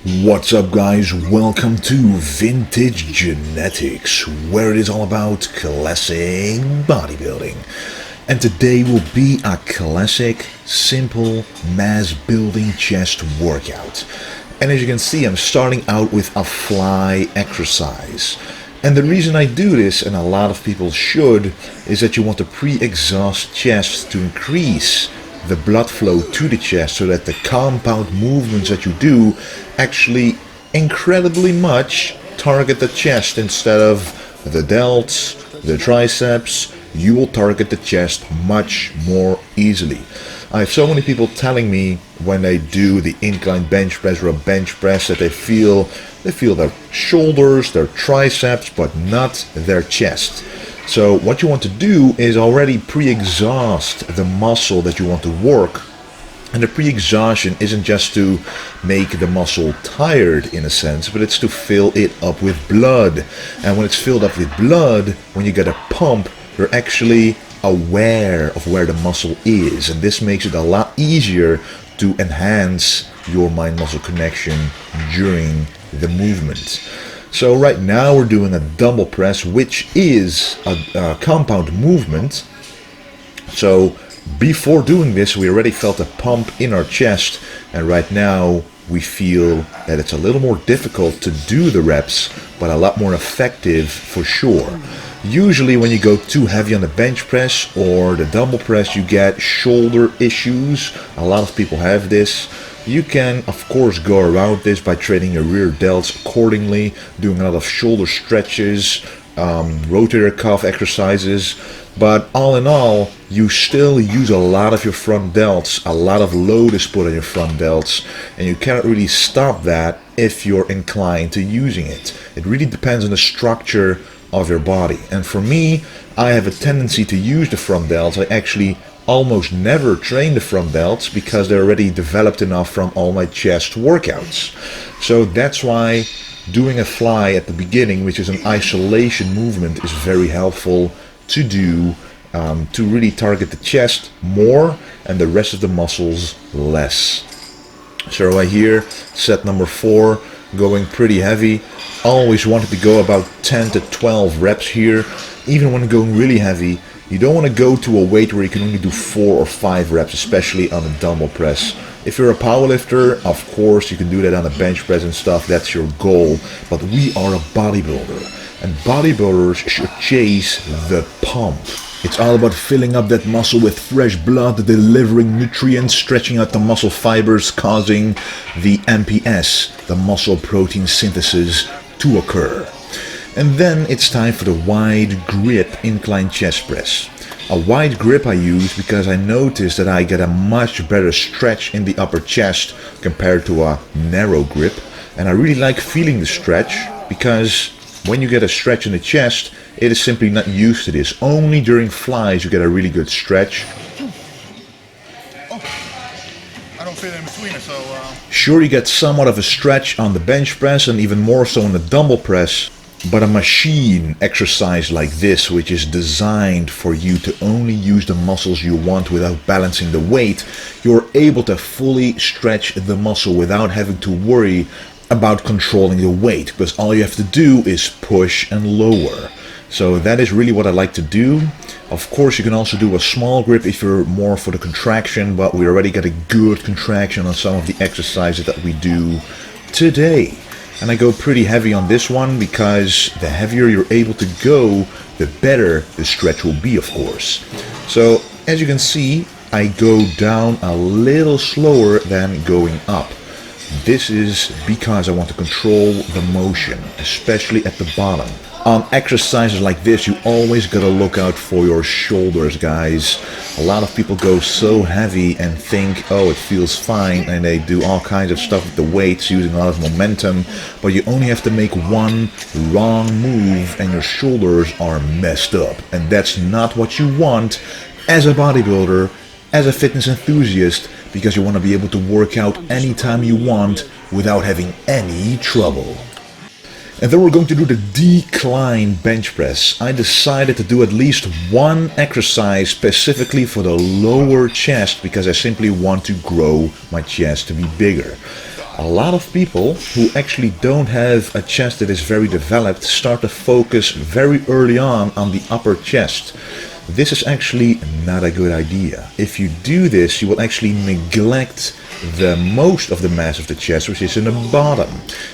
What's up guys, welcome to Vintage Genetics, where it is all about classic bodybuilding. And today will be a classic, simple, mass building chest workout. And as you can see, I'm starting out with a fly exercise. And the reason I do this, and a lot of people should, is that you want to pre-exhaust chest to increase the blood flow to the chest so that the compound movements that you do actually incredibly much target the chest instead of the delts, the triceps. You will target the chest much more easily. I have so many people telling me when they do the incline bench press or a bench press that they feel their shoulders, their triceps, but not their chest. So what you want to do is already pre-exhaust the muscle that you want to work. And the pre-exhaustion isn't just to make the muscle tired in a sense, but it's to fill it up with blood. And when it's filled up with blood, when you get a pump, you're actually aware of where the muscle is. And this makes it a lot easier to enhance your mind-muscle connection during the movement. So right now we're doing a dumbbell press, which is a compound movement. So before doing this, we already felt a pump in our chest, and right now we feel that it's a little more difficult to do the reps, but a lot more effective for sure. Usually when you go too heavy on the bench press or the dumbbell press, you get shoulder issues. A lot of people have this. You can, of course, go around this by training your rear delts accordingly, doing a lot of shoulder stretches, rotator cuff exercises, but all in all, you still use a lot of your front delts. A lot of load is put on your front delts, and you cannot really stop that if you're inclined to using it. It really depends on the structure of your body. And for me, I have a tendency to use the front delts. I actually almost never train the front delts because they're already developed enough from all my chest workouts. So that's why doing a fly at the beginning, which is an isolation movement, is very helpful to do to really target the chest more and the rest of the muscles less. So right here, set number 4, going pretty heavy. Always wanted to go about 10 to 12 reps here. Even when going really heavy, you don't want to go to a weight where you can only do 4 or 5 reps, especially on a dumbbell press. If you're a powerlifter, of course, you can do that on a bench press and stuff. That's your goal. But we are a bodybuilder, and bodybuilders should chase the pump. It's all about filling up that muscle with fresh blood, delivering nutrients, stretching out the muscle fibers, causing the MPS, the muscle protein synthesis, to occur. And then it's time for the wide grip incline chest press. A wide grip I use because I notice that I get a much better stretch in the upper chest compared to a narrow grip. And I really like feeling the stretch because when you get a stretch in the chest, it is simply not used to this. Only during flies you get a really good stretch. I don't fit in between it, so Sure, you get somewhat of a stretch on the bench press and even more so on the dumbbell press. But a machine exercise like this, which is designed for you to only use the muscles you want without balancing the weight, you're able to fully stretch the muscle without having to worry about controlling the weight, because all you have to do is push and lower. So that is really what I like to do. Of course, you can also do a small grip if you're more for the contraction, but we already got a good contraction on some of the exercises that we do today. And I go pretty heavy on this one because the heavier you're able to go, the better the stretch will be, of course. So as you can see, I go down a little slower than going up. This is because I want to control the motion, especially at the bottom. On exercises like this, you always gotta look out for your shoulders, guys. A lot of people go so heavy and think, oh, it feels fine, and they do all kinds of stuff with the weights using a lot of momentum, but you only have to make one wrong move and your shoulders are messed up. And that's not what you want as a bodybuilder, as a fitness enthusiast, because you want to be able to work out anytime you want without having any trouble. And then we're going to do the decline bench press. I decided to do at least one exercise specifically for the lower chest because I simply want to grow my chest to be bigger. A lot of people who actually don't have a chest that is very developed start to focus very early on the upper chest. This is actually not a good idea. If you do this, you will actually neglect the most of the mass of the chest, which is in the bottom.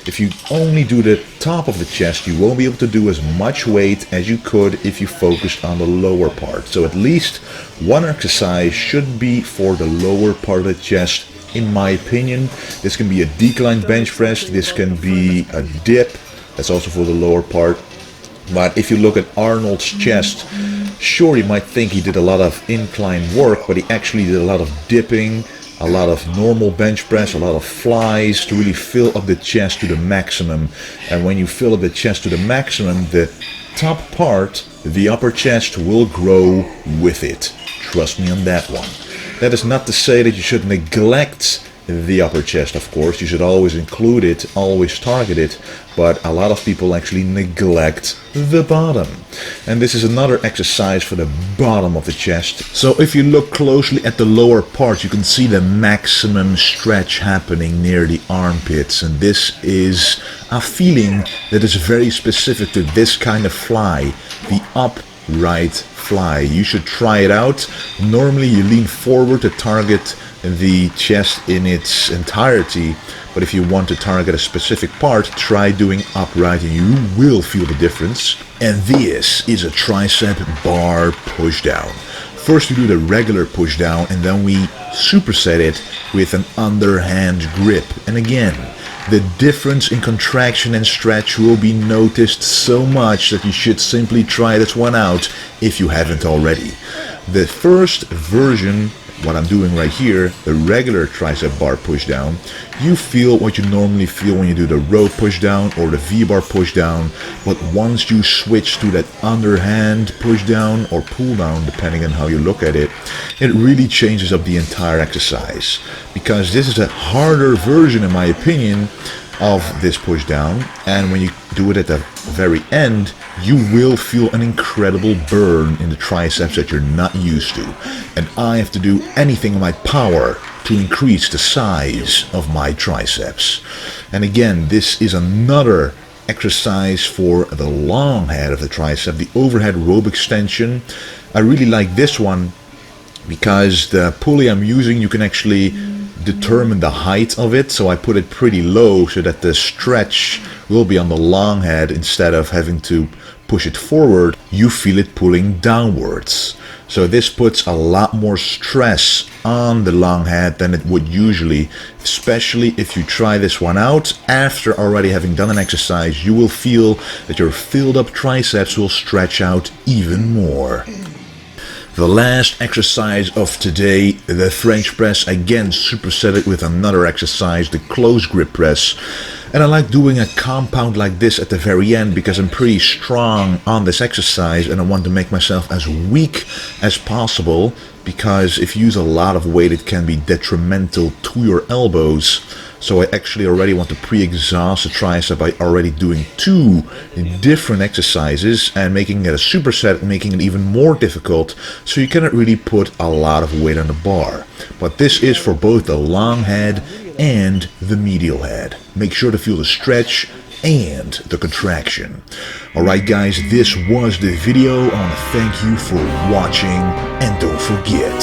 If you only do the top of the chest, you won't be able to do as much weight as you could if you focused on the lower part. So at least one exercise should be for the lower part of the chest, in my opinion. This can be a decline bench press, this can be a dip, that's also for the lower part. But if you look at Arnold's chest, sure, you might think he did a lot of incline work, but he actually did a lot of dipping, a lot of normal bench press, a lot of flies to really fill up the chest to the maximum. And when you fill up the chest to the maximum, the top part, the upper chest, will grow with it. Trust me on that one. That is not to say that you should neglect the upper chest, of course. You should always include it, always target it, but a lot of people actually neglect the bottom. And this is another exercise for the bottom of the chest. So if you look closely at the lower part, you can see the maximum stretch happening near the armpits, and this is a feeling that is very specific to this kind of fly, the upright fly. You should try it out. Normally you lean forward to target the chest in its entirety, but if you want to target a specific part, try doing upright and you will feel the difference. And this is a tricep bar pushdown. First we do the regular pushdown and then we superset it with an underhand grip. And again, the difference in contraction and stretch will be noticed so much that you should simply try this one out if you haven't already. The first version, what I'm doing right here, the regular tricep bar pushdown, you feel what you normally feel when you do the row pushdown or the V-bar pushdown, but once you switch to that underhand pushdown or pull down, depending on how you look at it, it really changes up the entire exercise, because this is a harder version, in my opinion, of this pushdown, and when you do it at the very end, you will feel an incredible burn in the triceps that you're not used to. And I have to do anything in my power to increase the size of my triceps. And again, this is another exercise for the long head of the tricep, the overhead rope extension. I really like this one because the pulley I'm using, you can actually determine the height of it, so I put it pretty low so that the stretch will be on the long head instead of having to push it forward. You feel it pulling downwards, so this puts a lot more stress on the long head than it would usually, especially if you try this one out after already having done an exercise. You will feel that your filled up triceps will stretch out even more. The last exercise of today, the French press, again supersetted with another exercise, the close grip press. And I like doing a compound like this at the very end because I'm pretty strong on this exercise and I want to make myself as weak as possible, because if you use a lot of weight it can be detrimental to your elbows. So I actually already want to pre-exhaust the tricep by already doing 2 different exercises and making it a superset, making it even more difficult, so you cannot really put a lot of weight on the bar. But this is for both the long head and the medial head. Make sure to feel the stretch and the contraction. Alright guys, this was the video. I want to thank you for watching, and don't forget,